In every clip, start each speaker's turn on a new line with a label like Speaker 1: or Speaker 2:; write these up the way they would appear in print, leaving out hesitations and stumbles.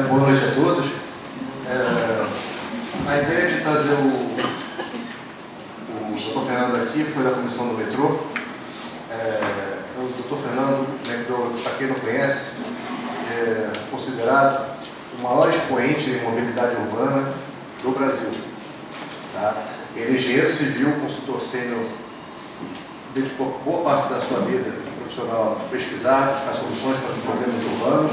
Speaker 1: Boa noite a todos. A ideia de trazer o Dr. Fernando aqui foi da comissão do metrô. O Dr. Fernando, para quem não conhece, é considerado o maior expoente em mobilidade urbana do Brasil. Tá? Ele é engenheiro civil, consultor sênior, dedicou boa parte da sua vida profissional a pesquisar, buscar soluções para os problemas urbanos,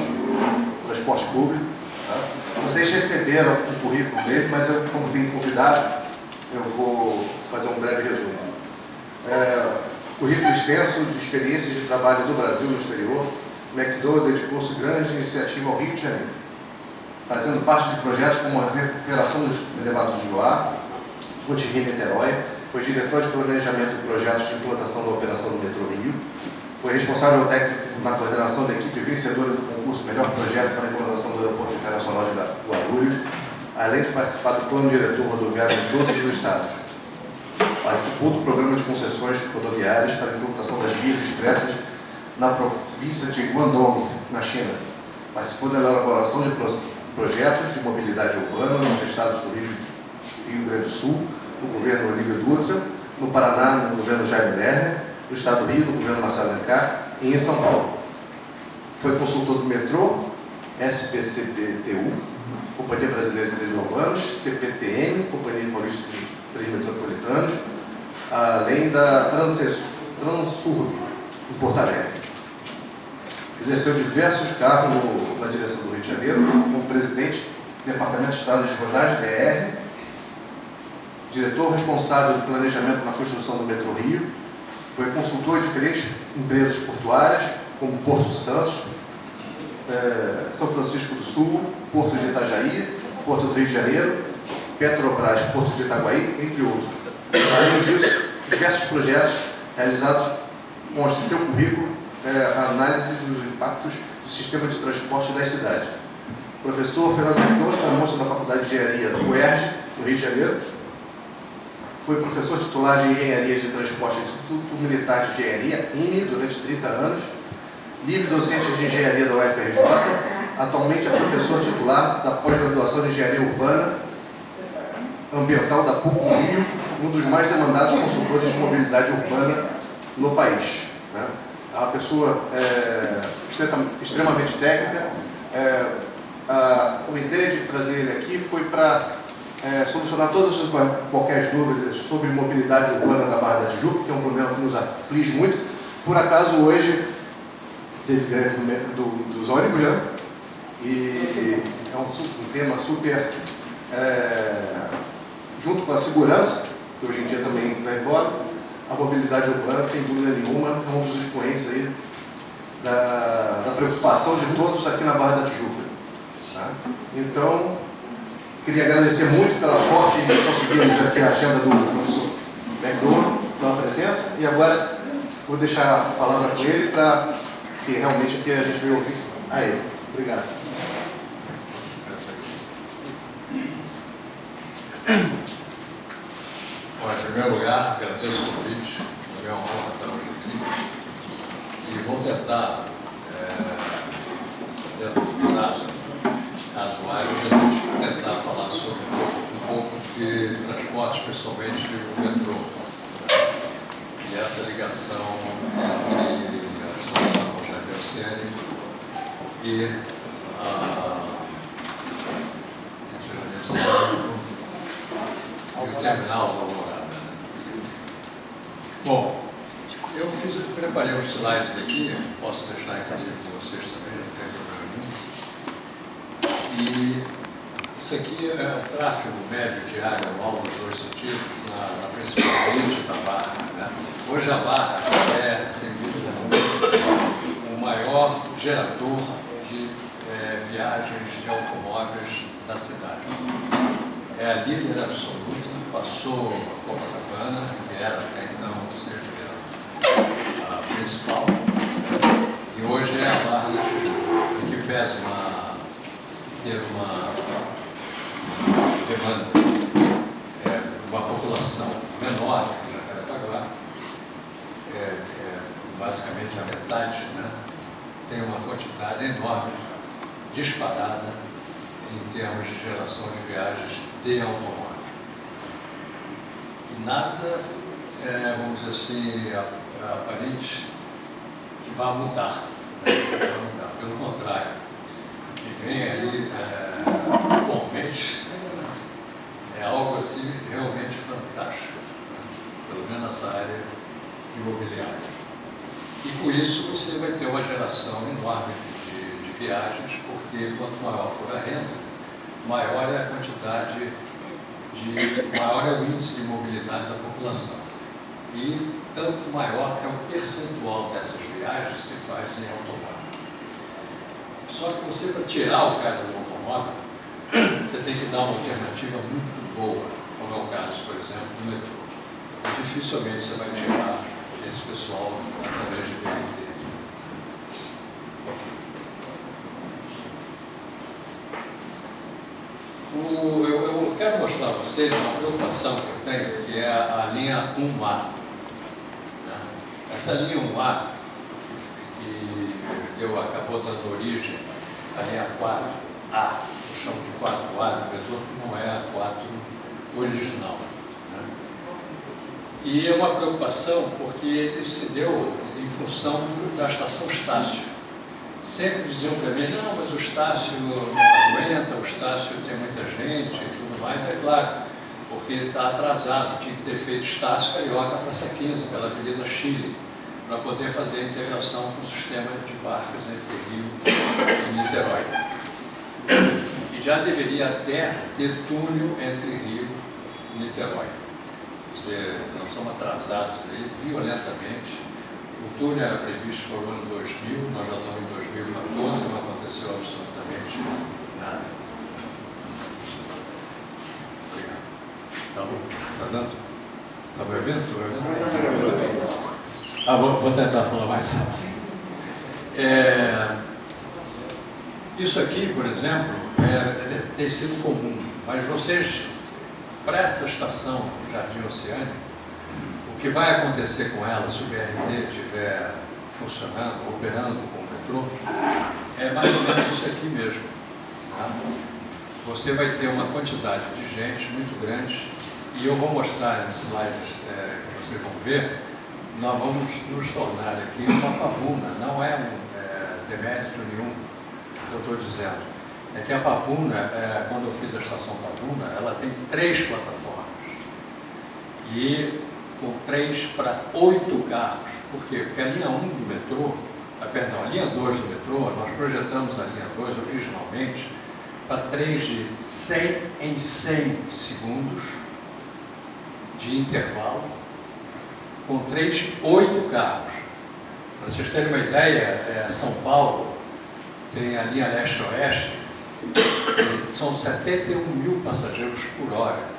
Speaker 1: transporte público. Tá? Vocês receberam o currículo dele, mas eu, como tenho convidados, eu vou fazer um breve resumo. Currículo extenso de experiências de trabalho do Brasil e no exterior. McDowell dedicou-se grande iniciativa ao Rio de Janeiro, fazendo parte de projetos como a recuperação dos elevados de Joá, Cotigny e Niterói. Foi diretor de planejamento de projetos de implantação da operação do Metrô Rio. Foi responsável técnico na coordenação da equipe vencedora do concurso Melhor Projeto para a implantação do Aeroporto Internacional de Guarulhos, além de participar do plano diretor rodoviário em todos os estados. Participou do programa de concessões rodoviárias para a implantação das vias expressas na província de Guangdong, na China. Participou da elaboração de projetos de mobilidade urbana nos estados do Rio Grande do Sul, no governo Olívio Dutra, no Paraná, no governo Jaime Lerner, no estado do Rio, no governo Marcelo Alencar, e em São Paulo. Foi consultor do metrô, SPCPTU, Companhia Brasileira de Trens Urbanos, CPTM, Companhia Paulista de Trens Metropolitanos, além da Transurb, em Porto Alegre. Exerceu diversos cargos na direção do Rio de Janeiro, como presidente do Departamento de Estradas de Rodagem, DR, diretor responsável do planejamento na construção do Metrô Rio, foi consultor de diferentes empresas portuárias, como Porto de Santos, São Francisco do Sul, Porto de Itajaí, Porto do Rio de Janeiro, Petrobras, Porto de Itaguaí, entre outros. Além disso, diversos projetos realizados consta em seu currículo a análise dos impactos do sistema de transporte das cidades. O professor Fernando McDowell formou-se na Faculdade de Engenharia do UERJ, no Rio de Janeiro. Foi professor titular de Engenharia de Transporte do Instituto Militar de Engenharia, INE, durante 30 anos. Livre docente de Engenharia da UFRJ. Atualmente é professor titular da pós-graduação de Engenharia Urbana Ambiental da PUC Rio, um dos mais demandados consultores de mobilidade urbana no país. Né? É uma pessoa extremamente técnica. A ideia de trazer ele aqui foi para solucionar todas as qualquer dúvidas sobre mobilidade urbana na Barra da Tijuca, que é um problema que nos aflige muito. Por acaso, hoje, teve greve dos ônibus, né? E é um tema super... junto com a segurança, que hoje em dia também está em voga, a mobilidade urbana, sem dúvida nenhuma, é um dos expoentes aí da preocupação de todos aqui na Barra da Tijuca. Tá? Então, queria agradecer muito pela sorte de conseguirmos aqui a agenda do professor McDowell, pela presença, e agora vou deixar a palavra com ele para que realmente aqui a gente veio ouvir a ele. Obrigado.
Speaker 2: Bom, em primeiro lugar, agradeço o convite, é uma honra estar hoje aqui e vou tentar, dentro do prazo razoável, tentar falar sobre um pouco de transporte, especialmente o metrô, e essa ligação entre a estação Rogério Ceni e o terminal da Alvorada. Né? Bom, eu preparei uns slides aqui, posso deixar inclusive com vocês também, não tem problema nenhum. E isso aqui é o tráfego médio diário anual nos dois sentidos, na principal elite da Barra. Né? Hoje a Barra é, sem dúvida alguma, o maior gerador de viagens de automóveis da cidade. É a líder absoluta, passou a Copacabana, que era até então a principal, e hoje é a Barra da Tijuca, em que pese ter uma demanda, uma população menor que o Jacarepaguá, basicamente a metade, né? tem uma quantidade enorme, disparada, em termos de geração de viagens de automóvel. E nada, vamos dizer assim, aparente que vá mudar, né? Vai mudar. Pelo contrário, que vem aí atualmente é algo assim realmente fantástico, né? Pelo menos nessa área imobiliária. E com isso você vai ter uma geração enorme de viagens, porque quanto maior for a renda, maior é a quantidade maior é o índice de mobilidade da população. E tanto maior é o percentual dessas viagens que se faz em automóvel. Só que você, para tirar o cara do automóvel, você tem que dar uma alternativa muito boa, como é o caso, por exemplo, do metrô. Dificilmente você vai tirar esse pessoal através de BRT. Eu quero mostrar a vocês uma preocupação que eu tenho, que é a linha 1A. Essa linha 1A, que acabou dando origem à linha 4A, eu chamo de 4A do metrô, que não é a 4 original. Né? E é uma preocupação porque isso se deu em função da estação Estácio. Sempre diziam para mim, não, mas o Estácio não aguenta, o Estácio tem muita gente e tudo mais. É claro, porque está atrasado, tinha que ter feito Estácio Carioca Praça 15, pela Avenida Chile, para poder fazer a integração com o sistema de barcos entre Rio e Niterói. E já deveria até ter túnel entre Rio e Niterói. Nós estamos atrasados aí violentamente. O túnel era previsto para o ano 2000, nós já estamos em 2014, não aconteceu absolutamente nada. Obrigado. Tá bom? Tá dando? Tá me ouvindo? Estou ouvindo? Vou tentar falar mais rápido. Isso aqui, por exemplo, tem sido comum, mas vocês, para essa estação Jardim Oceânico, o que vai acontecer com ela, se o BRT estiver funcionando, operando com o metrô, é mais ou menos isso aqui mesmo. Tá? Você vai ter uma quantidade de gente muito grande, e eu vou mostrar nos slides que vocês vão ver, nós vamos nos tornar aqui uma pavuna, não é um demérito nenhum que eu estou dizendo. É que a pavuna, quando eu fiz a estação pavuna, ela tem 3 plataformas. E com 3 para 8 carros. Por quê? Porque a linha 1 do metrô, a linha 2 do metrô, nós projetamos a linha 2 originalmente para 3 de 100 em 100 segundos de intervalo, com 3 de 8 carros. Para vocês terem uma ideia, São Paulo tem a linha leste-oeste, são 71 mil passageiros por hora.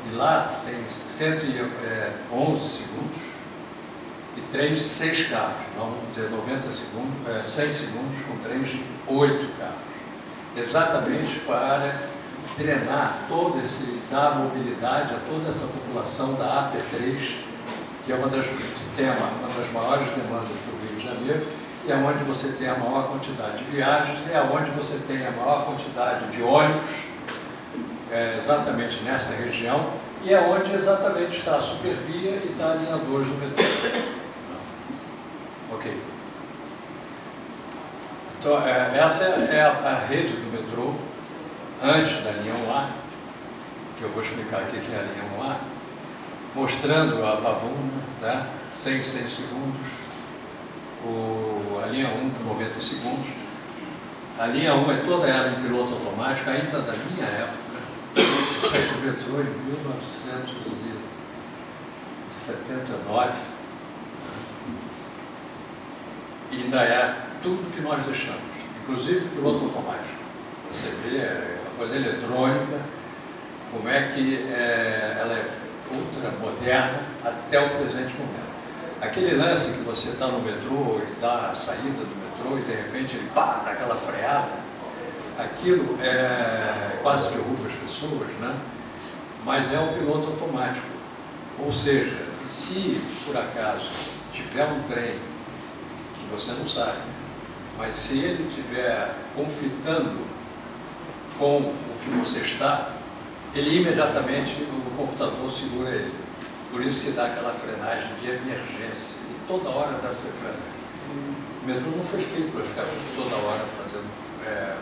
Speaker 2: E lá tem 111 segundos e 3 de 6 carros. Nós vamos ter 100 segundos com 3 de 8 carros. Exatamente para drenar dar mobilidade a toda essa população da AP3, que é uma das maiores demandas do Rio de Janeiro, e é onde você tem a maior quantidade de viagens, e é onde você tem a maior quantidade de ônibus, exatamente nessa região, e é onde exatamente está a Supervia e está a linha 2 do metrô. Ok. Então, essa é a rede do metrô, antes da linha 1A, que eu vou explicar aqui que é a linha 1A, mostrando a pavuna, né, 100 segundos, a linha 1, 90 segundos. A linha 1 é toda ela em piloto automático, ainda da minha época. Eu saí do metrô em 1979. E ainda é tudo que nós deixamos, inclusive piloto automático. Você vê uma coisa eletrônica, como é que ela é ultra moderna até o presente momento. Aquele lance que você está no metrô e dá a saída do metrô e de repente ele dá aquela freada, aquilo quase derruba as pessoas, né? Mas é um piloto automático. Ou seja, se por acaso tiver um trem que você não sabe, Mas se ele estiver conflitando com o que você está, ele imediatamente, o computador segura ele. Por isso que dá aquela frenagem de emergência. E toda hora dá essa frenagem. O metrô não foi feito para ficar toda hora fazendo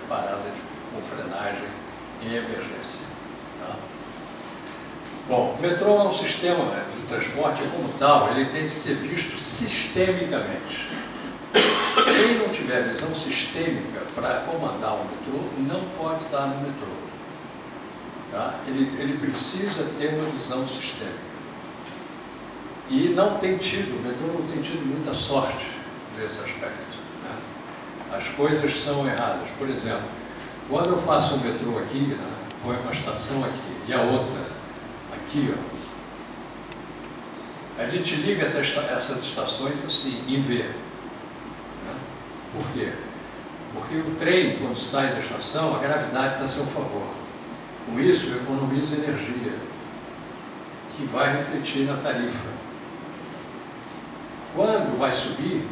Speaker 2: parada com frenagem em emergência. Tá? Bom, o metrô é um sistema de transporte como tal, ele tem que ser visto sistemicamente. Quem não tiver visão sistêmica para comandar o metrô, não pode estar no metrô. Tá? Ele precisa ter uma visão sistêmica. E não tem tido, o metrô não tem tido muita sorte nesse aspecto. Né? As coisas são erradas. Por exemplo, quando eu faço um metrô aqui, né, põe uma estação aqui e a outra aqui, ó, a gente liga essas estações assim, em V. Né? Por quê? Porque o trem, quando sai da estação, a gravidade está a seu favor. Com isso, economiza energia, que vai refletir na tarifa. Quando vai subir,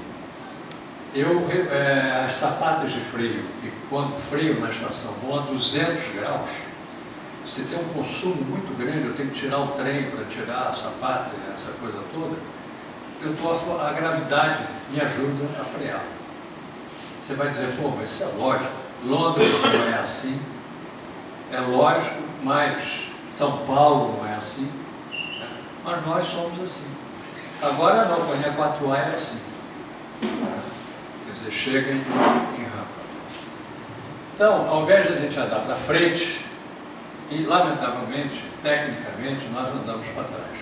Speaker 2: as sapatas de freio, que quando freio na estação vão a 200 graus, você tem um consumo muito grande, eu tenho que tirar o trem para tirar a sapata, essa coisa toda, a gravidade me ajuda a frear. Você vai dizer, pô, mas isso é lógico, Londres não é assim, é lógico, mas São Paulo não é assim, né? Mas nós somos assim. Agora não, com a linha 4A é assim. Quer dizer, chega em rampa. Então, ao invés de a gente andar para frente, e lamentavelmente, tecnicamente, nós andamos para trás.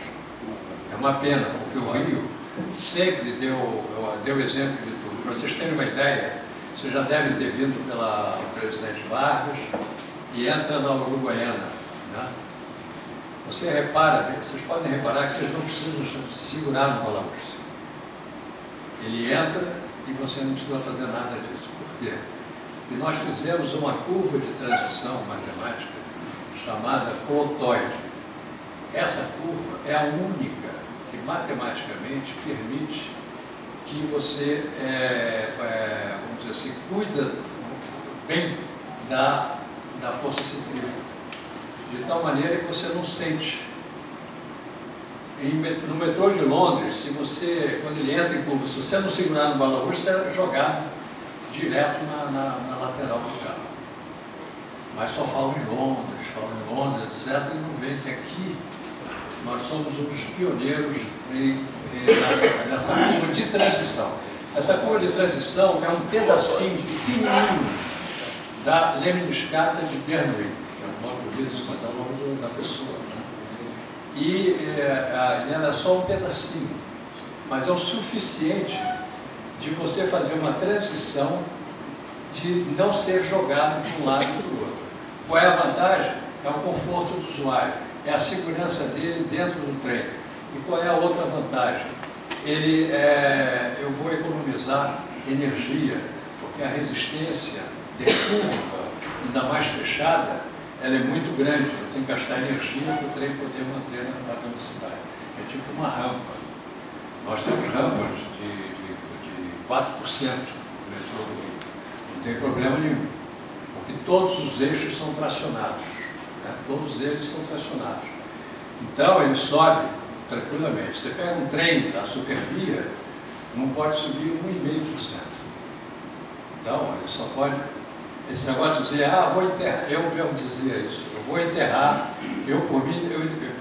Speaker 2: É uma pena, porque o Rio sempre deu exemplo de tudo. Para vocês terem uma ideia, você já deve ter vindo pela Presidente Vargas e entra na Uruguaiana. Né? Você repara, vocês podem reparar que vocês não precisam segurar no balaústre. Ele entra e você não precisa fazer nada disso. Por quê? E nós fizemos uma curva de transição matemática chamada clotoide. Essa curva é a única que matematicamente permite que você, vamos dizer assim, cuida bem da força centrífuga. De tal maneira que você não sente. No metrô de Londres, quando ele entra em curva, se você não segurar no balaústre, você é jogado direto na lateral do carro. Mas só falam em Londres, etc. E não veem que aqui nós somos um dos pioneiros nessa curva de transição. Essa curva de transição é um pedacinho pequenininho da lemniscata de Bernoulli, que é um nome bonito, mas é o nome da pessoa. Né? E ela é só um pedacinho, mas é o suficiente de você fazer uma transição de não ser jogado de um lado e para o outro. Qual é a vantagem? É o conforto do usuário, é a segurança dele dentro do trem. E qual é a outra vantagem? Eu vou economizar energia, porque a resistência de curva, ainda mais fechada, ela é muito grande, eu tenho que gastar energia para o trem poder manter a velocidade. É tipo uma rampa. Nós temos rampas de 4% do metrô do Rio. Não tem problema nenhum, porque todos os eixos são tracionados. Né? Todos eles são tracionados. Então, ele sobe tranquilamente. Você pega um trem da Supervia, não pode subir 1,5%. Então, ele só pode... Esse negócio de dizer, vou enterrar, eu mesmo dizia isso, eu vou enterrar,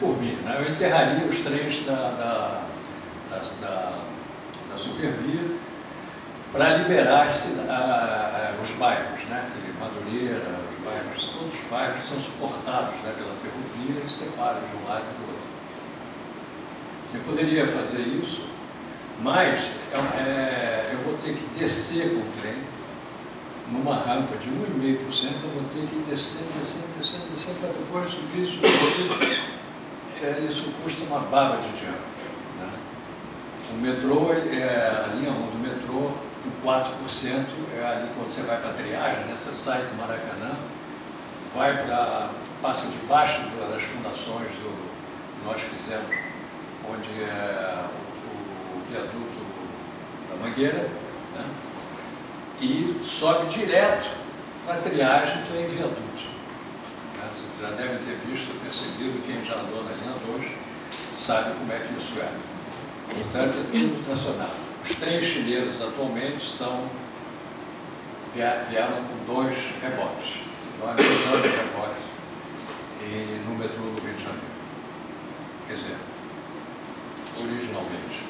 Speaker 2: por mim, né? Eu enterraria os trens da Supervia para liberar os bairros, né? Madureira, os bairros, todos os bairros são suportados, né, pela ferrovia e separam de um lado e do outro. Você poderia fazer isso, mas eu vou ter que descer com o trem numa rampa de 1,5%, eu vou ter que ir descendo, para depois subir, isso custa uma baba de dinheiro. Né? O metrô, a linha 1 do metrô, em 4%, é ali quando você vai para a triagem, né? Você sai do Maracanã, passa debaixo das fundações que nós fizemos, onde é o viaduto da Mangueira, né? e sobe direto para a triagem, que é em viaduto. Você já deve ter visto, percebido, quem já andou na linha 2 sabe como é que isso é. Portanto, é tudo tracionado. Os trens chineses atualmente vieram com 2 rebotes. Nós usamos rebotes no metrô do Rio de Janeiro. Quer dizer, originalmente.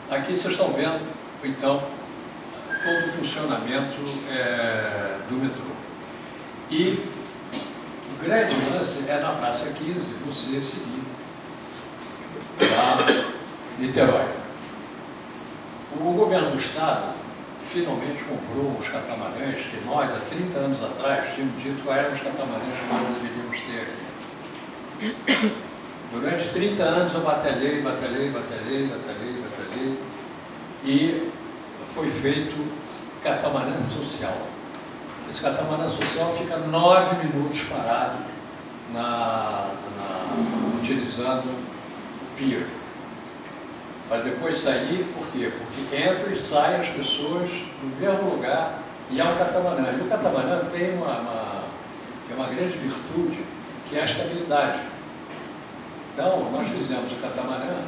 Speaker 2: Aqui vocês estão vendo, então, todo o funcionamento do metrô. E o grande lance é na Praça 15, você seguir para Niterói. O governo do Estado finalmente comprou uns catamarãs que nós, há 30 anos atrás, tínhamos dito quais eram os catamarãs que nós deveríamos ter aqui. Durante 30 anos eu batalhei, e foi feito catamarã social. Esse catamarã social fica 9 minutos parado utilizando o pier. Para depois sair, por quê? Porque entra e sai as pessoas do mesmo lugar e é um catamarã. E o catamarã tem uma grande virtude, que é a estabilidade. Então, nós fizemos o catamarã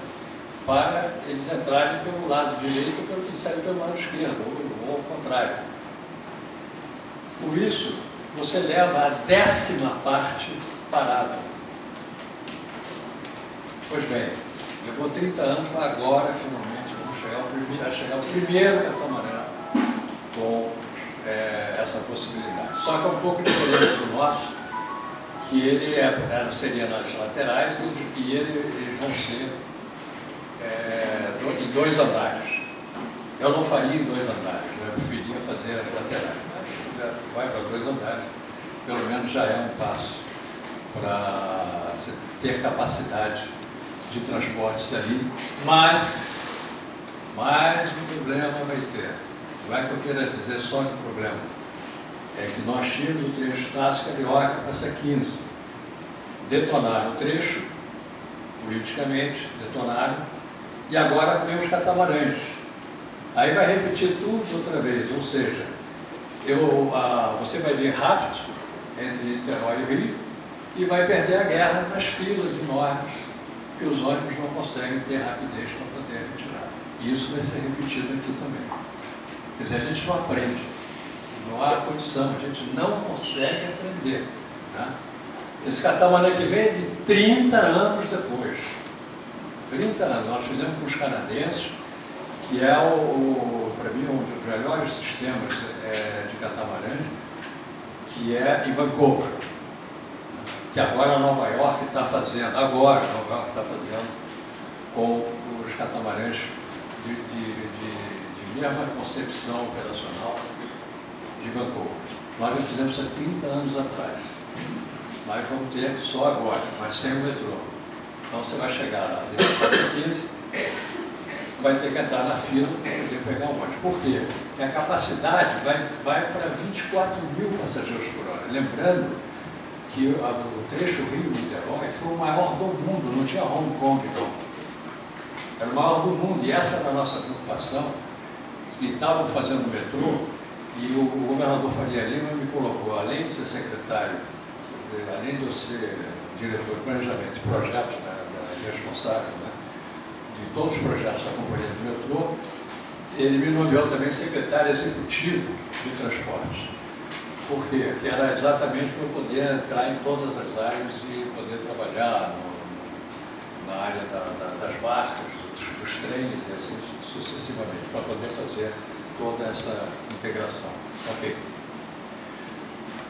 Speaker 2: para eles entrarem pelo lado direito e saírem pelo lado esquerdo, ou ao contrário. Por isso, você leva a 10ª parte parada. Pois bem, levou 30 anos, mas agora, finalmente, vamos chegar ao primeiro catamarã com essa possibilidade. Só que é um pouco diferente do nosso, que ele seria nas laterais e eles vão ser em 2 andares. Eu não faria em 2 andares, eu preferia fazer as laterais, mas vai para 2 andares, pelo menos já é um passo para ter capacidade de transportes ali, mas mais um problema vai ter. Não é que eu queira dizer só que o problema é que nós tínhamos o trecho Tasso Carioca para essa 15. Detonaram o trecho, politicamente, detonaram, e agora temos catamarãs. Aí vai repetir tudo outra vez, ou seja, você vai vir rápido entre Niterói e Rio e vai perder a guerra nas filas enormes que os ônibus não conseguem ter rapidez para poder retirar. E isso vai ser repetido aqui também. Quer dizer, a gente não aprende, não há condição, a gente não consegue aprender. Né? Esse catamarã que vem é de 30 anos depois. 30 anos. Nós fizemos com os canadenses, que é, para mim, um dos melhores sistemas de catamarãs, que é em Vancouver, que agora Nova York está fazendo, com os catamarãs de mesma concepção operacional de Vancouver. Nós já fizemos isso há 30 anos atrás. Mas vamos ter só agora, mas sem o metrô. Então você vai chegar lá, depois da 15, vai ter que entrar na fila para poder pegar o ônibus. Por quê? Porque a capacidade vai para 24 mil passageiros por hora. Lembrando que o trecho Rio-Niterói foi o maior do mundo, não tinha Hong Kong não. Era o maior do mundo, e essa era a nossa preocupação. E estavam fazendo o metrô, e o governador Faria Lima me colocou, além de ser secretário, além de eu ser diretor de planejamento de projetos, responsável, né, de todos os projetos da Companhia do Metrô, ele me nomeou também secretário executivo de transportes. Por quê? Porque era exatamente para eu poder entrar em todas as áreas e poder trabalhar na área das barcas, dos trens e assim sucessivamente, para poder fazer toda essa integração. Ok.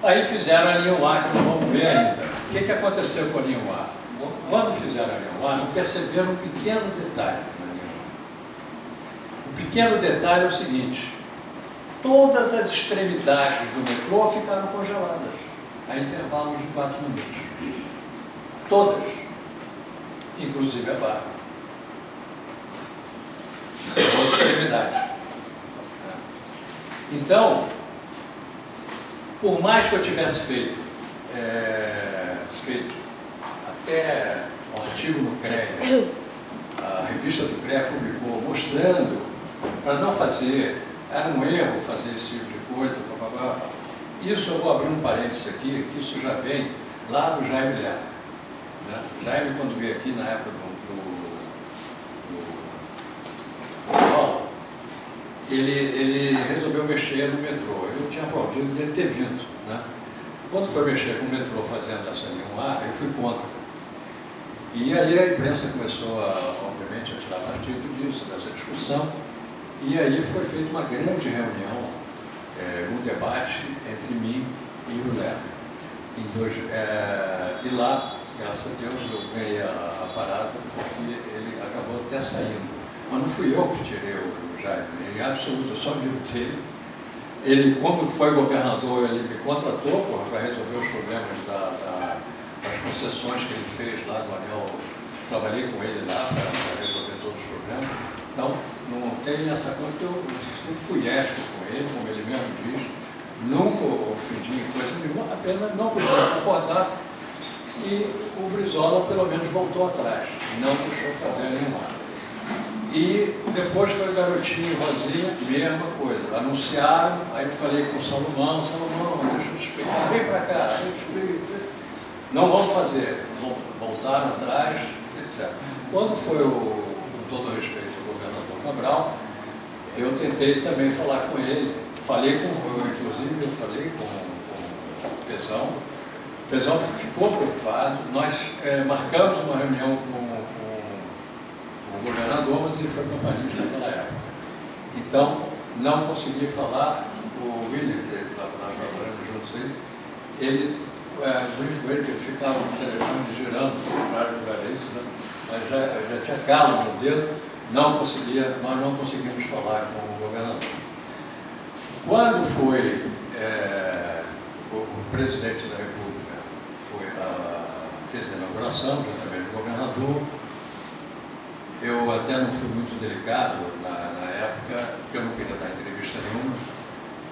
Speaker 2: Aí fizeram a linha A, que não vamos ver ainda. O que aconteceu com a linha A? Quando fizeram a linha A, não perceberam um pequeno detalhe na linha A. O pequeno detalhe é o seguinte: todas as extremidades do metrô ficaram congeladas, a intervalos de 4 minutos. Todas. Inclusive a barra. Toda extremidade. Então, por mais que eu tivesse feito até um artigo no CREA, a revista do CREA publicou mostrando para não fazer, era um erro fazer esse tipo de coisa, blá, blá, blá. Isso eu vou abrir um parênteses aqui, que isso já vem lá do Jaime Lerner. Né? Jaime, quando veio aqui na época do ele resolveu mexer no metrô. Eu tinha aplaudido dele ter vindo. Né? Quando foi mexer com o metrô fazendo essa linha 1A, eu fui contra. E aí a imprensa começou, obviamente, a tirar partido disso, dessa discussão. E aí foi feita uma grande reunião, um debate entre mim e o Lerner. E lá, graças a Deus, eu ganhei a parada, porque ele acabou até saindo. Mas não fui eu que tirei o Jaime, em absoluto, eu só militei. Ele, como foi governador, ele me contratou para resolver os problemas das concessões que ele fez lá no anel. Trabalhei com ele lá para resolver todos os problemas. Então, não tem essa coisa que eu sempre fui ético com ele, como ele mesmo diz, nunca ofendi em coisa nenhuma, apenas não podia concordar. E o Brizola, pelo menos, voltou atrás, não deixou fazer nenhuma. E depois foi o Garotinho e Rosinha, mesma coisa. Anunciaram, aí eu falei com o Salomão, deixa eu te explicar, vem para cá, eu te explico. Não vão fazer, voltaram atrás, etc. Quando foi, com todo respeito, o governador Cabral, eu tentei também falar com ele. Inclusive, eu falei com o Pezão. O Pezão ficou preocupado. Nós marcamos uma reunião com o governador, mas ele foi para Paris naquela época. Então, não consegui falar. O William, que nós trabalhamos juntos aí, ele ficava no telefone girando para isso, né? Mas já tinha calo no dedo, nós não conseguimos falar com o governador. Quando foi o presidente da República fez a inauguração, juntamente com o governador, eu até não fui muito delicado na época, porque eu não queria dar entrevista nenhuma.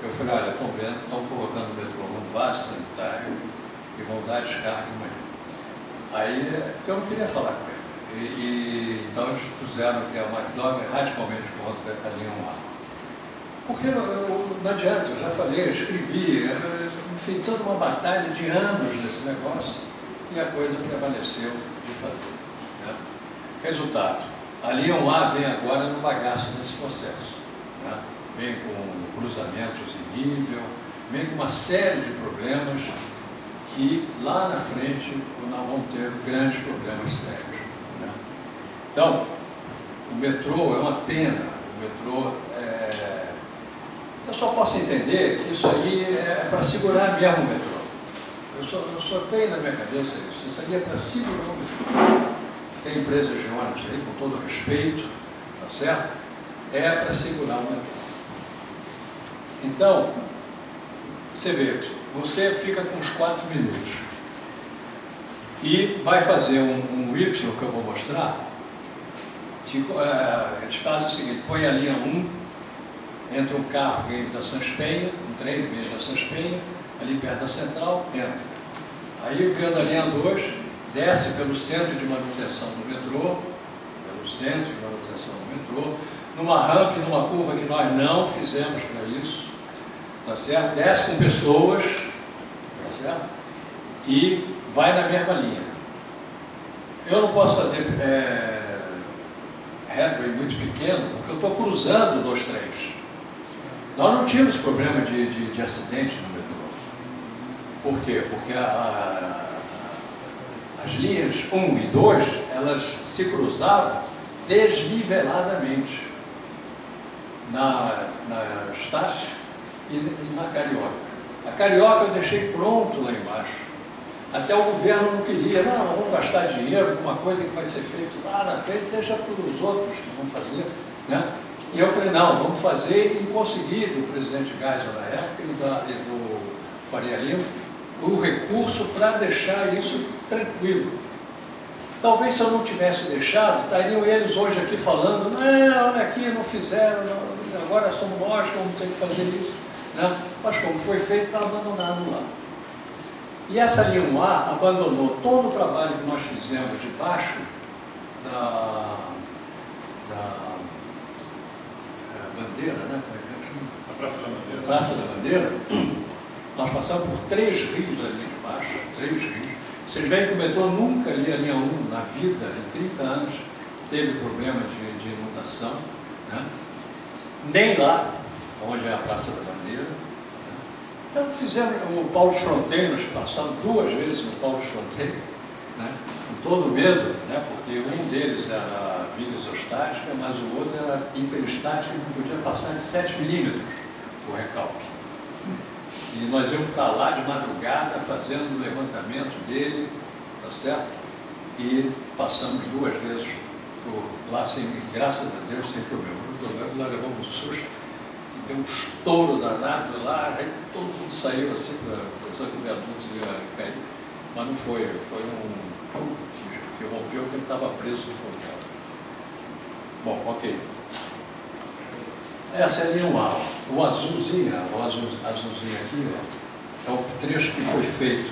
Speaker 2: Eu falei, olha, estão colocando o metrô num vaso sanitário e vão dar descarga amanhã. Aí, eu não queria falar com ele. Então eles puseram que a McDonnell é radicalmente contra a linha 1A. Porque não adianta, eu já falei, eu escrevi, fiz toda uma batalha de anos nesse negócio e a coisa prevaleceu de fazer. Né? Resultado, a linha 1A vem agora no bagaço desse processo. Né? Vem com cruzamentos em nível, vem com uma série de problemas que lá na frente nós vamos ter grandes problemas sérios. Né? Então, o metrô é uma pena, o metrô eu só posso entender que isso aí é para segurar mesmo o metrô. Eu só tenho na minha cabeça isso aí é para segurar o metrô. Tem empresas de ônibus aí, com todo respeito, tá certo? É para segurar o metrô. Então, você vê, você fica com uns 4 minutos e vai fazer um Y que eu vou mostrar. A gente faz o seguinte, põe a linha 1, entra um carro que vem da Sanspenha, um trem que vem da Sanspenha, ali perto da central, entra. Aí vem da linha 2, desce pelo centro de manutenção do metrô, numa rampa e numa curva que nós não fizemos para isso, tá certo? Desce com pessoas, tá certo? E vai na mesma linha. Eu não posso fazer headway muito pequeno, porque eu estou cruzando 2 trens. Nós não tínhamos problema de acidente no metrô. Por quê? Porque as linhas 1 e 2, elas se cruzavam desniveladamente na Estácio e na Carioca. A Carioca eu deixei pronto lá embaixo. Até o governo não queria, não, vamos gastar dinheiro com uma coisa que vai ser feita lá na frente, deixa para os outros que vão fazer. Né? E eu falei, não, vamos fazer, e consegui do presidente Geisel na época e do Faria Lima o recurso para deixar isso tranquilo. Talvez se eu não tivesse deixado, estariam eles hoje aqui falando, não, olha aqui, não fizeram, não, agora somos nós que vamos ter que fazer isso. Né? Mas como foi feito, está abandonado lá. E essa linha 1A abandonou todo o trabalho que nós fizemos debaixo da Bandeira, né?
Speaker 3: A Praça da Bandeira.
Speaker 2: Praça da Bandeira, nós passamos por 3 rios ali de baixo, 3 rios. Vocês veem que o metrô nunca ali, a linha 1, na vida, em 30 anos, teve problema de inundação, né? Nem lá, onde é a Praça da Bandeira. Né? Então fizemos o Paulo Fronteiros, passamos 2 vezes no Paulo Fronteiros, né? Com todo medo, né? Porque um deles era via isostática, mas o outro era hiperestática e não podia passar de 7 milímetros o recalque. E nós íamos para lá de madrugada fazendo o levantamento dele, tá certo? E passamos 2 vezes por lá, sem, graças a Deus, sem problema. O problema lá levamos um susto, deu um estouro danado lá, aí todo mundo saiu assim, pensando que o viaduto ia cair, mas não foi, foi um tubo que rompeu porque ele estava preso no ponteiro. Bom, ok. Essa é a linha 1A. O azulzinho aqui, ó, é o trecho que foi feito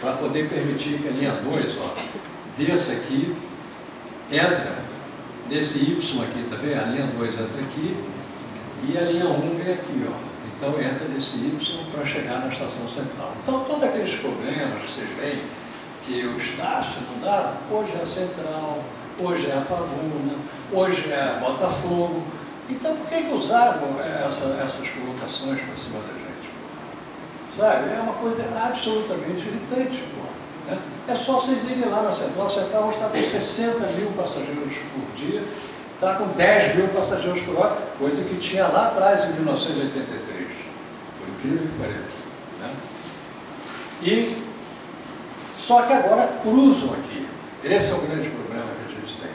Speaker 2: para poder permitir que a linha 2, ó, desça aqui, entra nesse Y aqui, tá vendo? A linha 2 entra aqui e a linha 1 vem aqui, ó. Então entra nesse Y para chegar na estação central. Então todos aqueles problemas que vocês veem, que o Estácio não dá, hoje é a Central, hoje é a Pavuna, hoje é a Botafogo. Então, por que usaram essas colocações para cima da gente? Sabe? É uma coisa absolutamente irritante. Né? É só vocês irem lá na Central. A Central hoje está com 60 mil passageiros por dia, está com 10 mil passageiros por hora, coisa que tinha lá atrás, em 1983. Por incrível que pareça. Né? E, só que agora cruzam aqui. Esse é o grande problema que a gente tem.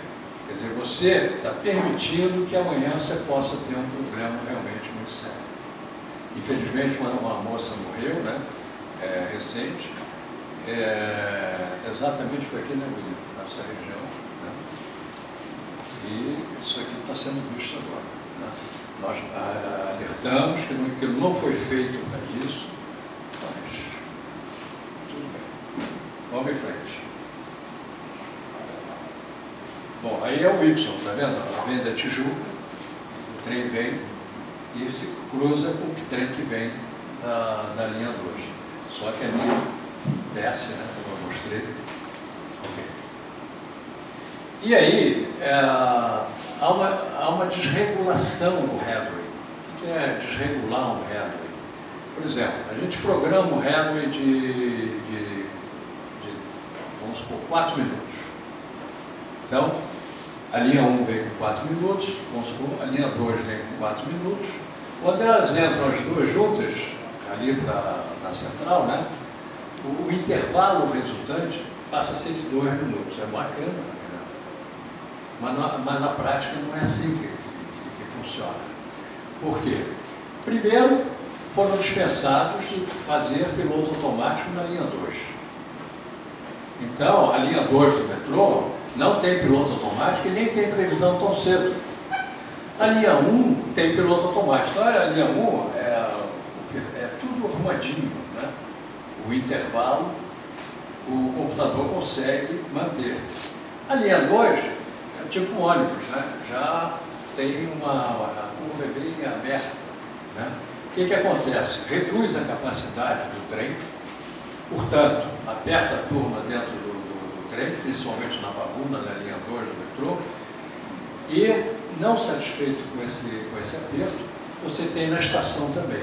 Speaker 2: Quer dizer, você está permitindo que amanhã você possa ter um problema realmente muito sério. Infelizmente, uma moça morreu, né? Recente, exatamente foi aqui, né, William? Nessa região. Né? E isso aqui está sendo visto agora. Né? Nós alertamos que não foi feito para isso, mas tudo bem. Vamos em frente. Bom, aí é o Y, tá vendo? Vem da Tijuca, o trem vem e se cruza com o trem que vem da linha 2. Só que ali desce, né? Como eu mostrei. Ok. E aí, há uma desregulação no headway. O que é desregular um headway? Por exemplo, a gente programa o headway de vamos supor, 4 minutos. Então, a linha 1 vem com 4 minutos, vamos supor, a linha 2 vem com 4 minutos. Quando elas entram as duas juntas, ali na central, né, o intervalo resultante passa a ser de 2 minutos. É bacana, mas na prática não é assim que funciona. Por quê? Primeiro, foram dispensados de fazer piloto automático na linha 2. Então, a linha 2 do metrô não tem piloto automático e nem tem previsão tão cedo. A linha 1 tem piloto automático. Então, a linha 1 é tudo arrumadinho, né? O intervalo, o computador consegue manter. A linha 2 é tipo um ônibus, né? Já tem a curva bem aberta. Né? O que acontece? Reduz a capacidade do trem, portanto, aperta a turma dentro do trem, principalmente na Pavuna, na linha 2 do metrô, e, não satisfeito com esse aperto, você tem na estação também.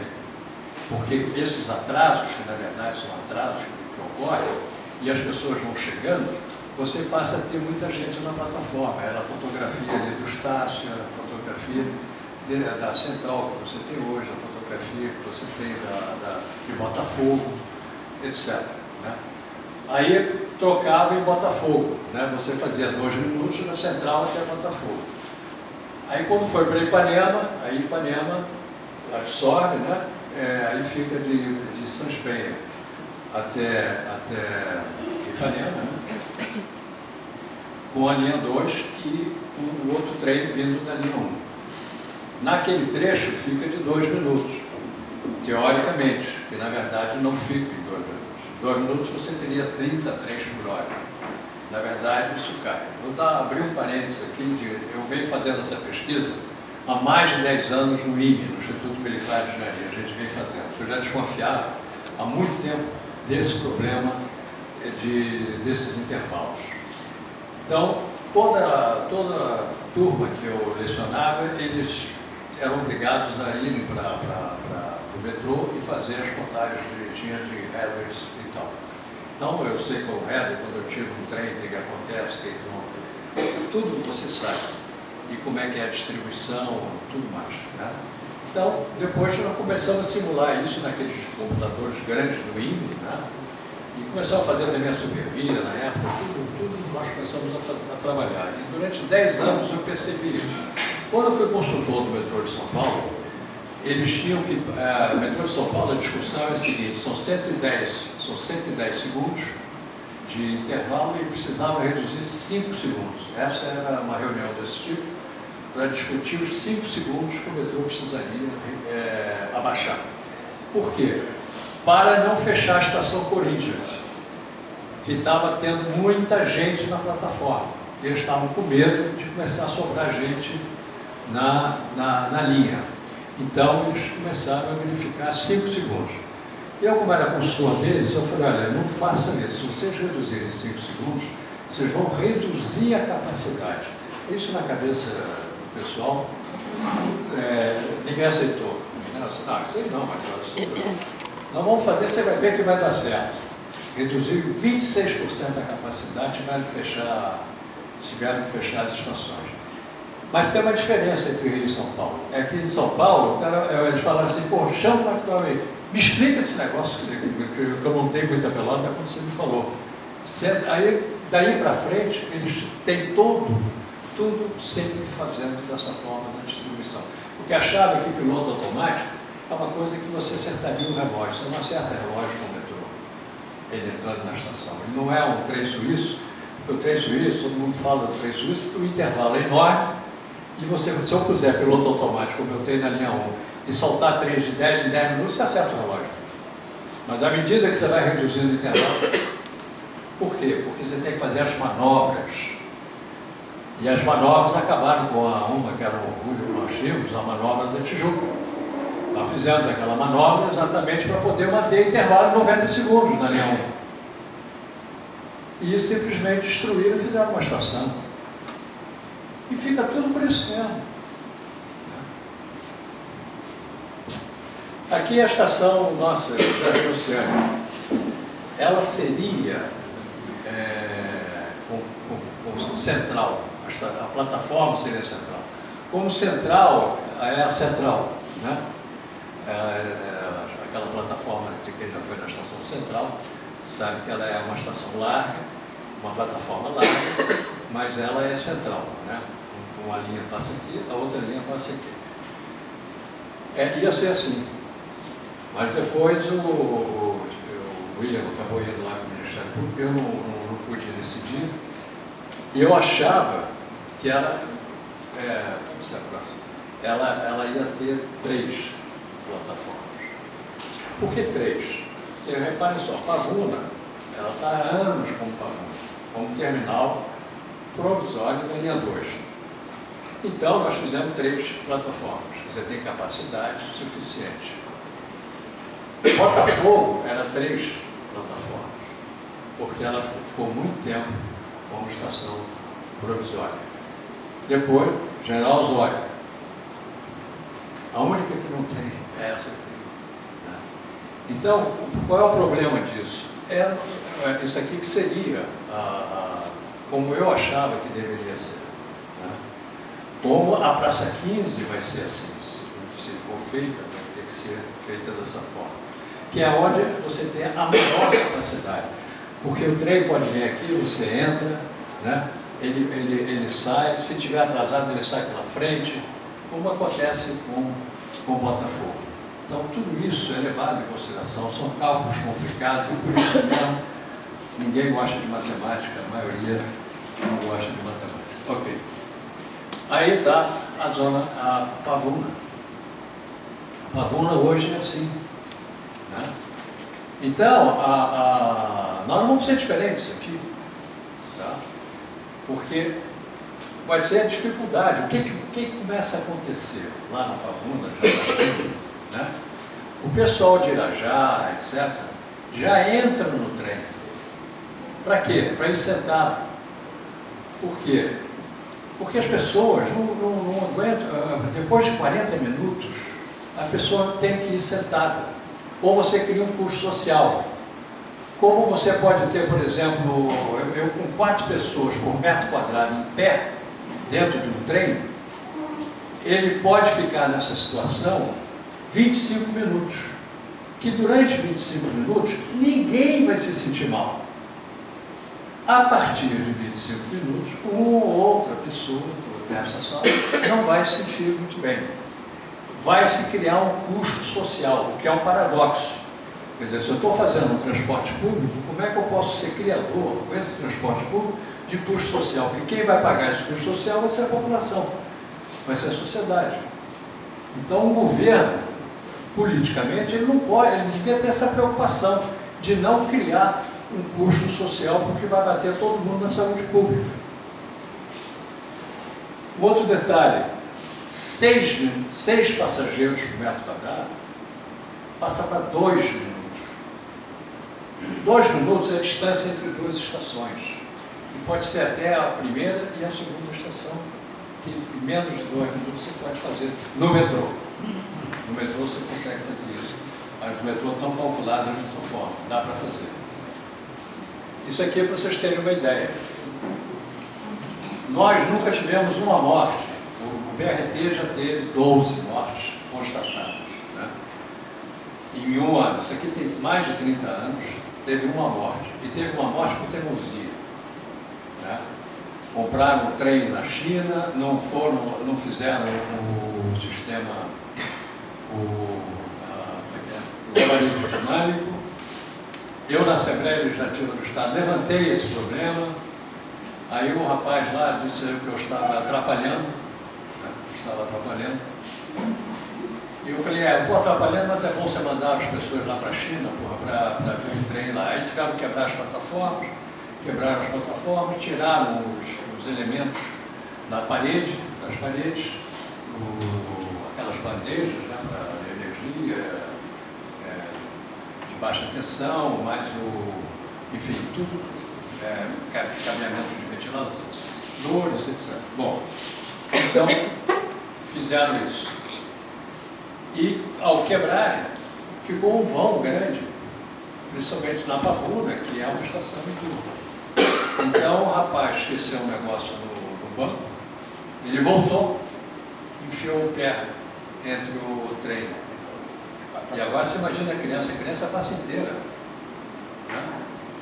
Speaker 2: Porque esses atrasos, que na verdade são atrasos que ocorrem, e as pessoas vão chegando, você passa a ter muita gente na plataforma. Era a fotografia ali do Estácio, a fotografia da Central que você tem hoje, a fotografia que você tem de Botafogo, etc. Né? Aí trocava em Botafogo, né? Você fazia 2 minutos da Central até Botafogo. Aí quando foi para Ipanema, aí Ipanema absorve, né? Aí fica de Sans Penha até Ipanema, né? Com a linha 2 e o outro trem vindo da linha 1. Naquele trecho fica de 2 minutos, teoricamente, que na verdade não fica em 2 minutos. 2 minutos você teria 30 trens por hora. Na verdade, isso cai. Vou abrir um parênteses aqui, eu venho fazendo essa pesquisa há mais de 10 anos no IME, no Instituto Militar de Engenharia. A gente vem fazendo. Eu já desconfiava há muito tempo desse problema desses intervalos. Então, toda a turma que eu lecionava, eles eram obrigados a irem para o metrô e fazer as contagens direitinhas de headers e tal. Então, eu sei que o header, quando eu tiro um trem, o que acontece, tudo você sabe. E como é que é a distribuição, tudo mais, né? Então, depois nós começamos a simular isso naqueles computadores grandes do IME, né? E começamos a fazer também a supervia na época, tudo nós começamos a trabalhar. E durante 10 anos eu percebi isso. Quando eu fui consultor do metrô de São Paulo, eles tinham que... O metrô de São Paulo, a discussão é a seguinte, são 110 segundos de intervalo e precisava reduzir 5 segundos. Essa era uma reunião desse tipo, para discutir os 5 segundos que o metrô precisaria abaixar. Por quê? Para não fechar a estação Corinthians, que estava tendo muita gente na plataforma. Eles estavam com medo de começar a sobrar gente na linha. Então, eles começaram a verificar 5 segundos. Eu, como era consultor deles, eu falei, olha, não façam isso. Se vocês reduzirem 5 segundos, vocês vão reduzir a capacidade. Isso na cabeça do pessoal, ninguém aceitou. Isso aí não, mas nós vamos fazer, você vai ver que vai dar certo. Reduzir 26% a capacidade, tiveram que fechar as estações. Mas tem uma diferença entre Rio e São Paulo. É que em São Paulo, eles falaram assim, pô, chama o aí, me explica esse negócio que eu não tenho muita pelota, como você me falou. Certo? Aí, daí para frente, eles têm tudo sempre fazendo dessa forma na distribuição. Porque achava que piloto automático é uma coisa que você acertaria o relógio. Você não acerta relógio com o metrô, ele entrando na estação. Ele não é um trem suíço, porque o trem suíço, todo mundo fala do trem suíço, porque o intervalo é enorme, e você, se eu puser piloto automático, como eu tenho na linha 1, e soltar trens de 10 em 10 minutos, você acerta o relógio. Mas à medida que você vai reduzindo o intervalo, por quê? Porque você tem que fazer as manobras. E as manobras acabaram com uma que era um orgulho que nós tínhamos, a manobra da Tijuca. Nós fizemos aquela manobra exatamente para poder manter o intervalo de 90 segundos na linha 1. E simplesmente destruíram e fizeram uma estação. E fica tudo por isso mesmo. Aqui a estação nossa, Jardim Oceânico, ela seria com central, a plataforma seria central. Como central, é a central, né? Aquela plataforma de quem já foi na estação central, sabe que ela é uma estação larga, uma plataforma larga, mas ela é central, né? Uma linha passa aqui, a outra linha passa aqui. Ia ser assim. Mas depois o William acabou indo lá com o Ministério Público, eu não pude decidir. E eu achava que ela ia ter 3 plataformas. Por que 3? Você repare só, Pavuna, ela está há anos como Pavuna, como terminal provisório da linha 2. Então, nós fizemos 3 plataformas. Você tem capacidade suficiente. Botafogo era 3 plataformas, porque ela ficou muito tempo como estação provisória. Depois, General Osório. A única que não tem é essa aqui. Né? Então, qual é o problema disso? Isso aqui que seria como eu achava que deveria ser. Né? Como a Praça 15 vai ser assim, se for feita, vai ter que ser feita dessa forma. Que é onde você tem a maior capacidade. Porque o trem pode vir aqui, você entra, né? ele sai, se tiver atrasado, ele sai pela frente, como acontece com o Botafogo. Então, tudo isso é levado em consideração, são cálculos complicados, e por isso mesmo, ninguém gosta de matemática, a maioria não gosta de matemática. Ok. Aí está a Pavuna. A Pavuna hoje é assim. Né? Então, nós não vamos ser diferentes aqui, tá? Porque vai ser a dificuldade. O que começa a acontecer lá na Pavuna, já né? O pessoal de Irajá, etc., já entra no trem. Para quê? Para ir sentado. Por quê? Porque as pessoas não aguentam, depois de 40 minutos, a pessoa tem que ir sentada. Ou você cria um custo social. Como você pode ter, por exemplo, eu com 4 pessoas por metro quadrado em pé, dentro de um trem, ele pode ficar nessa situação 25 minutos. Que durante 25 minutos, ninguém vai se sentir mal. A partir de 25 minutos, uma ou outra pessoa nessa sala não vai se sentir muito bem. Vai se criar um custo social, o que é um paradoxo. Quer dizer, se eu estou fazendo um transporte público, como é que eu posso ser criador com esse transporte público de custo social? Porque quem vai pagar esse custo social vai ser a população, vai ser a sociedade. Então, o governo, politicamente, ele não pode, ele devia ter essa preocupação de não criar um custo social, porque vai bater todo mundo na saúde pública. Um outro detalhe, 6 passageiros por metro quadrado passa para 2 minutos. 2 minutos é a distância entre 2 estações. E pode ser até a primeira e a segunda estação, que em menos de 2 minutos você pode fazer no metrô. No metrô você consegue fazer isso. Mas o metrô estão calculadas dessa forma, dá para fazer. Isso aqui é para vocês terem uma ideia. Nós nunca tivemos uma morte. O BRT já teve 12 mortes constatadas. Né? Em um ano, isso aqui tem mais de 30 anos, teve uma morte. E teve uma morte por teimosia. Né? Compraram um trem na China, não fizeram o sistema, o gabarito dinâmico. Eu, na Assembleia Legislativa do Estado, levantei esse problema. Aí o rapaz lá disse que eu estava atrapalhando. E eu falei, eu estou atrapalhando, mas é bom você mandar as pessoas lá para a China, para ver o trem lá. Aí tiveram que quebrar as plataformas, quebraram as plataformas, tiraram os elementos das paredes, aquelas bandejas, né, para energia, de baixa tensão, mais enfim, tudo, cabeamento de ventiladores, etc. Bom, então, fizeram isso. E, ao quebrarem, ficou um vão grande, principalmente na Pavuna, que é uma estação de curva. Então, o rapaz esqueceu um negócio no banco, ele voltou, enfiou o pé entre o trem. E agora você imagina a criança passa inteira. Né?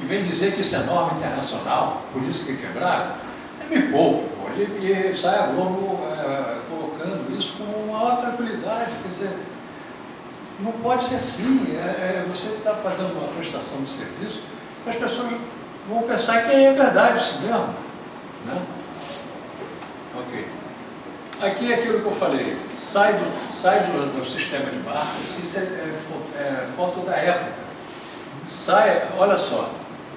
Speaker 2: E vem dizer que isso é norma internacional, por isso que quebraram, me pouco. E sai a Globo colocando isso com uma maior tranquilidade. Quer dizer, não pode ser assim. Você está fazendo uma prestação de serviço, as pessoas vão pensar que é verdade isso mesmo. Né? Ok. Aqui é aquilo que eu falei, sai do sistema de barcos, isso é foto da época. Sai, olha só,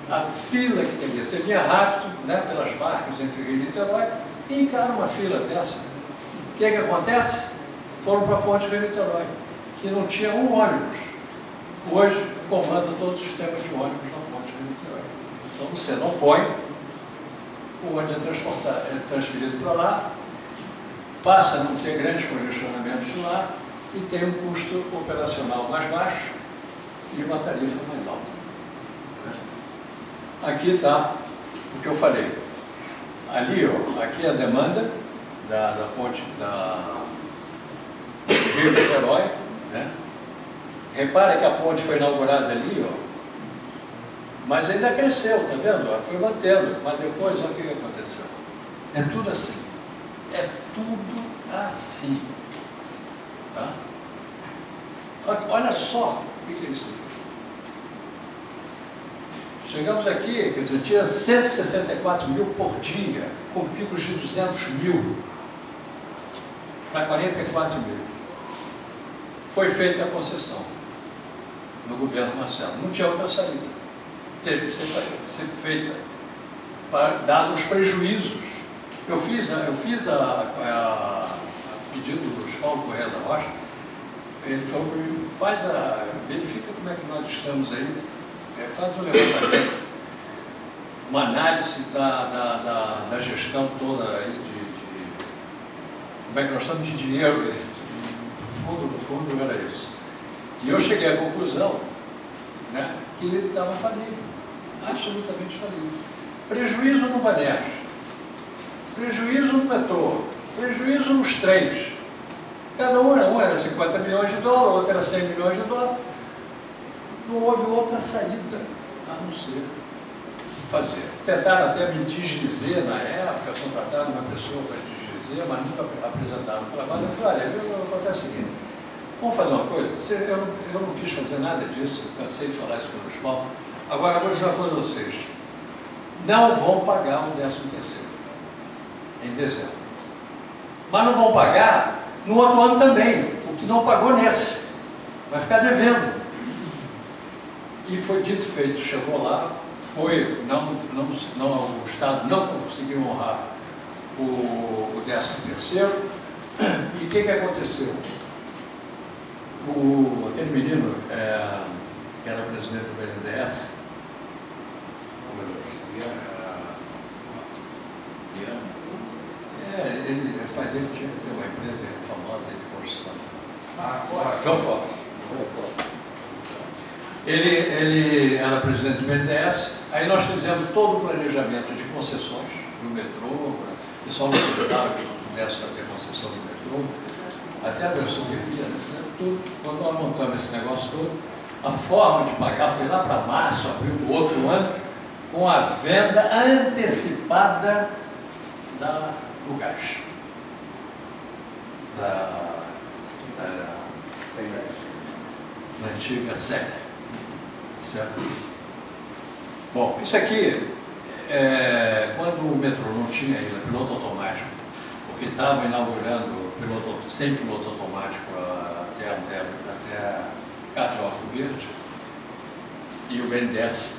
Speaker 2: a fila que teria, você vinha rápido, né, pelas barcas entre Rio e Niterói, e encara uma fila dessa. O que acontece? Foram para a ponte Rio e Niterói, que não tinha um ônibus. Hoje comanda todo o sistema de ônibus na ponte Rio e Niterói. Então você não põe, o ônibus é transferido para lá, passa a não ter grandes congestionamentos de lá e tem um custo operacional mais baixo e uma tarifa mais alta. Aqui está o que eu falei. Ali, ó, aqui é a demanda da ponte da Rio-Niterói, né? Repara que a ponte foi inaugurada ali, ó, mas ainda cresceu, tá vendo? Ela foi mantendo, mas depois, olha o que aconteceu. É tudo assim. É tudo assim. Tá? Olha só o que é isso aqui. Chegamos aqui, quer dizer, tinha 164 mil por dia, com picos de 200 mil para 44 mil. Foi feita a concessão no governo Marcelo. Não tinha outra saída. Teve que ser feita, dados os prejuízos Eu fiz a pedido do Luiz Paulo Correia da Rocha, ele falou, verifica como é que nós estamos aí, faz um levantamento, uma análise da gestão toda aí como é que nós estamos de dinheiro, no fundo era isso. E eu cheguei à conclusão, né, que ele estava falido, absolutamente falido. Prejuízo no Banerj, prejuízo no metrô, prejuízo nos trens. Cada um era 50 milhões de dólares, outro era 100 milhões de dólares. Não houve outra saída a não ser fazer. Tentaram até me desdizer na época, contrataram uma pessoa para desdizer, mas nunca apresentaram o trabalho. Eu falei, olha, acontece o seguinte, vamos fazer uma coisa, eu não quis fazer nada disso, eu cansei de falar isso com o Luiz Paulo. Agora, eu vou dizer uma coisa a vocês, não vão pagar o 13º em dezembro. Mas não vão pagar no outro ano também, o que não pagou nesse. Vai ficar devendo. E foi dito e feito, chegou lá, o Estado não conseguiu honrar o 13º, e o que aconteceu? Aquele menino que era presidente do BNDES, o pai dele tinha uma empresa famosa de construção. João Fora. Ele era presidente do BNDES, aí nós fizemos todo o planejamento de concessões no metrô, o pessoal não acreditava que pudesse fazer concessão no metrô, até a subia, né? Tudo. Quando nós montamos esse negócio todo, a forma de pagar foi lá para março, abril do outro ano, com a venda antecipada do gás. Da antiga SEC. Certo? Bom, isso aqui, quando o metrô não tinha ainda piloto automático, porque estava inaugurando sem piloto automático até Casa de Arco Verde, e o BNDES,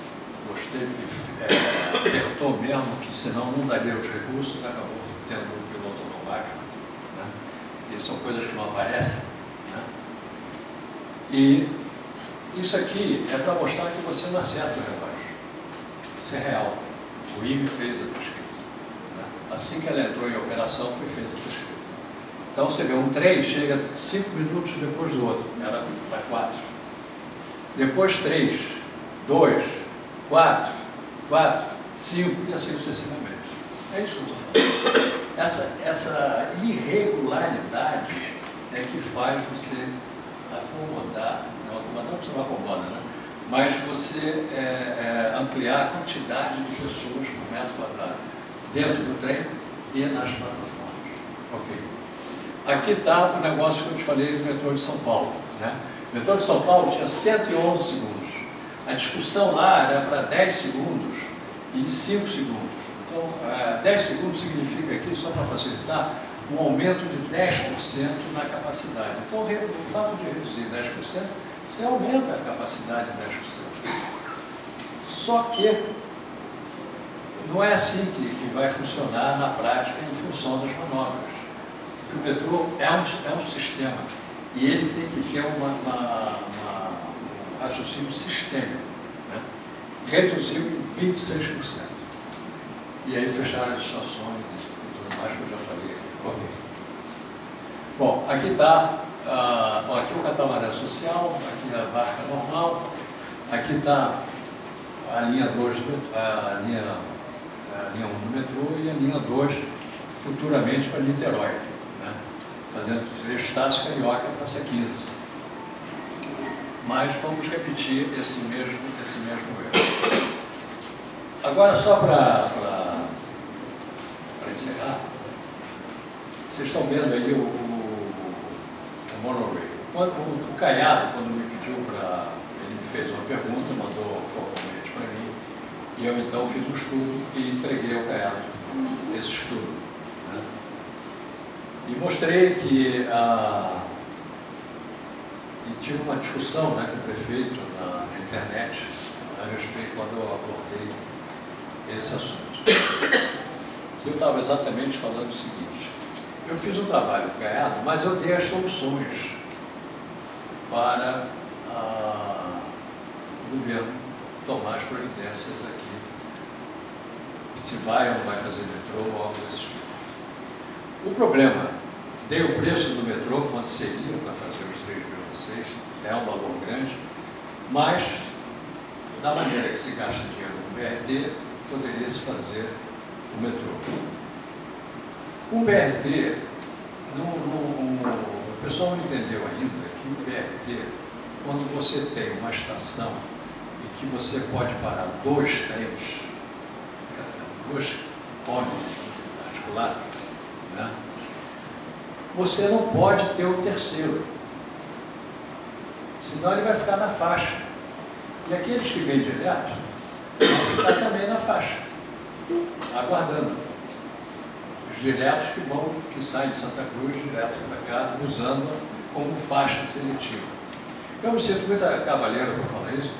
Speaker 2: gostei que apertou mesmo, que senão não daria os recursos, acabou tendo um piloto automático, né? E são coisas que não aparecem, né? E isso aqui é para mostrar que você não acerta o relógio. Isso é real. O INPE fez a pesquisa, né? Assim que ela entrou em operação, foi feita a pesquisa. Então você vê, um trem chega 5 minutos depois do outro, era para 4. Depois 3, 2, 4, 5 e assim sucessivamente. É isso que eu estou falando. Essa irregularidade é que faz você acomodar, não você não acomoda, né? Mas você ampliar a quantidade de pessoas por metro quadrado dentro do trem e nas plataformas. Ok. Aqui está o negócio que eu te falei do metrô de São Paulo, né? O metrô de São Paulo tinha 111 segundos. A discussão lá era para 10 segundos e 5 segundos. Então, 10 segundos significa aqui, só para facilitar, um aumento de 10% na capacidade. Então, o fato de reduzir 10%, você aumenta a capacidade de 10%. Só que não é assim que vai funcionar na prática em função das manobras. O metrô é um sistema e ele tem que ter um raciocínio sistêmico, né? Reduziu em 26%. E aí fecharam as estações e tudo mais que eu já falei aqui. Okay. Bom, aqui está aqui o catamarã social, aqui a barca normal, aqui está a linha 2, a linha 1 do metrô e a linha 2 futuramente para Niterói, né? Fazendo Estácio Carioca para essa 15. Mas vamos repetir esse mesmo erro. Agora, só para encerrar, vocês estão vendo aí o monorail. O Caiado, quando me pediu ele me fez uma pergunta, mandou formalmente para mim, e eu então fiz um estudo e entreguei ao Caiado esse estudo, né? E mostrei que e tive uma discussão, né, com o prefeito na internet a respeito quando eu abordei esse assunto. Eu estava exatamente falando o seguinte: eu fiz um trabalho ganhado, mas eu dei as soluções para o governo tomar as providências aqui, se vai ou não vai fazer metrô ou algo desse tipo. O problema, dei o preço do metrô, quanto seria para fazer os 3.600, é um valor grande, mas, da maneira que se gasta dinheiro no BRT, poderia-se fazer o metrô. O BRT, o pessoal não entendeu ainda que o BRT, quando você tem uma estação e que você pode parar 2 trens, 2 ônibus articulados, né? Você não pode ter o terceiro, senão ele vai ficar na faixa. E aqueles que vêm direto vão ficar também na faixa, aguardando. Os diretos que saem de Santa Cruz direto para cá, usando como faixa seletiva. Eu me sinto muito cavaleiro para falar isso,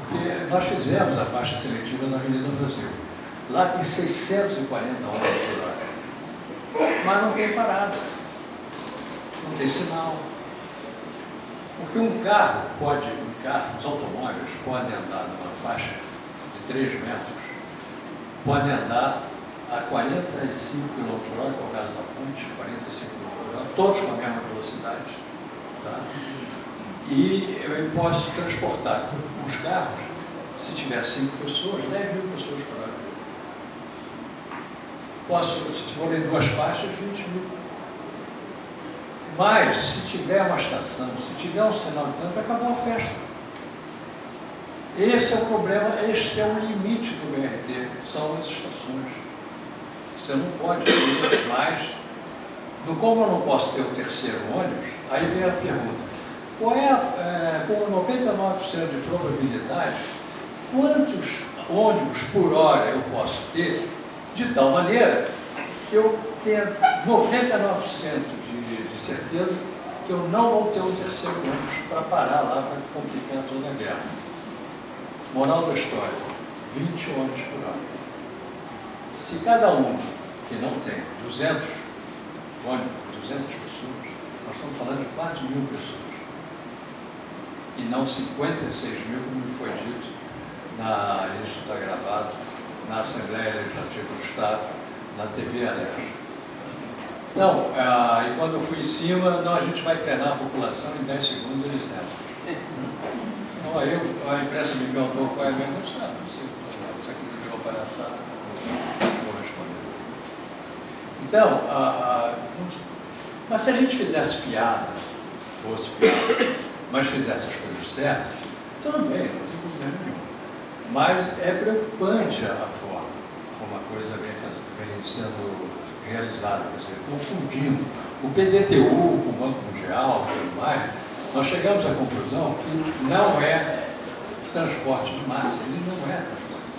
Speaker 2: porque nós fizemos a faixa seletiva na Avenida Brasil. Lá tem 640 ônibus por hora, mas não tem parada, não tem sinal. Porque um carro, os automóveis podem andar numa faixa de 3 metros, podem andar a 45 km por hora, que é o caso da ponte, 45 km por hora, todos com a mesma velocidade. Tá? E eu posso transportar os carros, se tiver 5 pessoas, 10.000 pessoas por hora. Posso, se forem 2 faixas, 20.000. Mas, se tiver uma estação, se tiver um sinal de trânsito, acabou a festa. Esse é o problema, este é o limite do BRT, são as estações. Você não pode ter mais. Como eu não posso ter o terceiro ônibus, aí vem a pergunta: com 99% de probabilidade, quantos ônibus por hora eu posso ter, de tal maneira que eu tenha 99% de certeza que eu não vou ter um terceiro ônibus para parar lá para complicar toda a guerra. Moral da história: 20 ônibus por hora. Se cada um que não tem 200 ônibus, 200 pessoas, nós estamos falando de 4.000 pessoas. E não 56.000, como foi dito, isso está gravado, na Assembleia Legislativa do Estado, na TV Alerj. Então, e quando eu fui em cima, a gente vai treinar a população, em 10 segundos eles entram. Então, aí a imprensa me perguntou qual é a minha função. Isso aqui virou palhaçada, não vou responder. Então, mas se a gente fizesse piada, fosse piada, mas fizesse as coisas certas, tudo bem, não tem problema nenhum. Mas é preocupante a forma como a coisa vem sendo realizada, quer dizer, confundindo o PDTU com o Banco Mundial e tudo mais. Nós chegamos à conclusão que não é transporte de massa, ele não é transporte.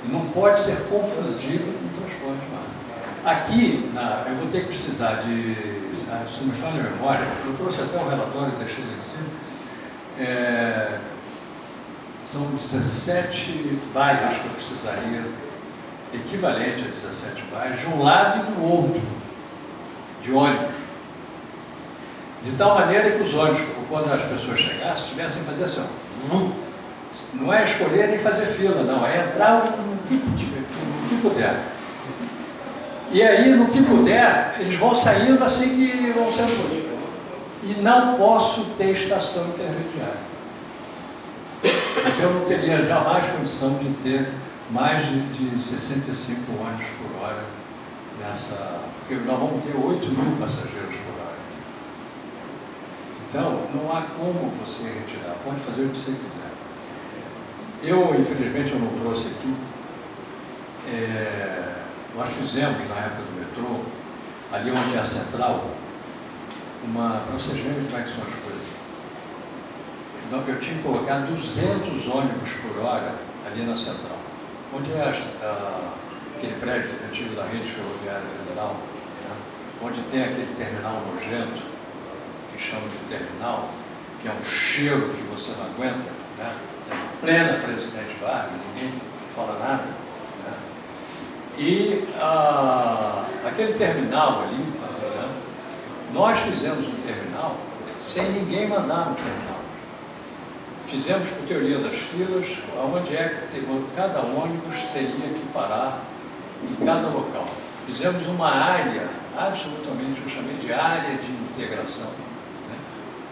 Speaker 2: Ele não pode ser confundido com transporte de massa. Aqui, eu vou ter que precisar se me falha a memória, eu trouxe até um relatório e deixei lá em cima, são 17 bairros que eu precisaria, equivalente a 17 bairros, de um lado e do outro, de ônibus. De tal maneira que os ônibus, quando as pessoas chegassem, tivessem que fazer assim, ó, não é escolher nem fazer fila, não, é entrar no que puder. E aí, no que puder, eles vão saindo assim que vão sendo. E não posso ter estação intermediária. Porque eu não teria jamais condição de ter mais de 65 ônibus por hora nessa. Porque nós vamos ter 8.000 passageiros por hora. Então, não há como você retirar, pode fazer o que você quiser. Infelizmente, eu não trouxe aqui. Nós fizemos, na época do metrô, ali onde é a central, para vocês verem como é que são as coisas. Eu tinha colocado 200 ônibus por hora ali na central, onde é aquele prédio antigo da Rede Ferroviária Federal, né? Onde tem aquele terminal nojento, que chamam de terminal, que é um cheiro que você não aguenta, né? É plena Presidente Vargas, ninguém fala nada. Né? E aquele terminal ali, né, nós fizemos um terminal sem ninguém mandar no terminal. Fizemos por teoria das filas, onde é que cada ônibus teria que parar em cada local. Fizemos uma área, absolutamente, eu chamei de área de integração. Né?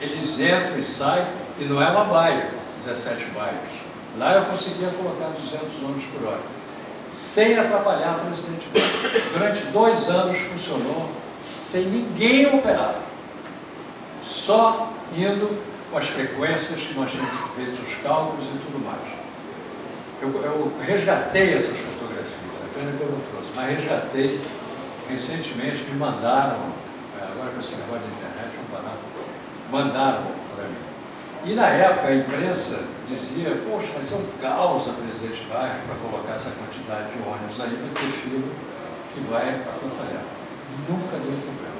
Speaker 2: Eles entram e saem, e não é uma baia, 17 baias. Lá eu conseguia colocar 200 ônibus por hora, sem atrapalhar a Presidente Vargas. Durante 2 anos funcionou, sem ninguém operar, só indo com as frequências que nós tínhamos feito os cálculos e tudo mais. Eu resgatei essas fotografias, a pena que eu não trouxe, mas resgatei recentemente, me mandaram, agora com esse negócio da internet, mandaram para mim. E na época a imprensa dizia, poxa, vai ser um caos a Presidente Vargas para colocar essa quantidade de ônibus aí, vai ter fila que vai atrapalhar. Nunca deu problema.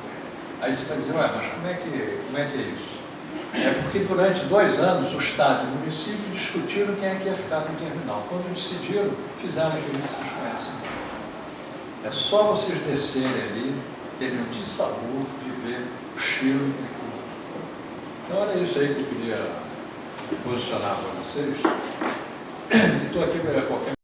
Speaker 2: Aí você vai dizer, ué, mas como é que é isso? É porque durante 2 anos o Estado e o município discutiram quem é que ia ficar no terminal. Quando decidiram, fizeram aquilo que vocês conhecem. É só vocês descerem ali, terem um dissabor de ver o cheiro e tudo. Então era isso aí que eu queria posicionar para vocês. E estou aqui para qualquer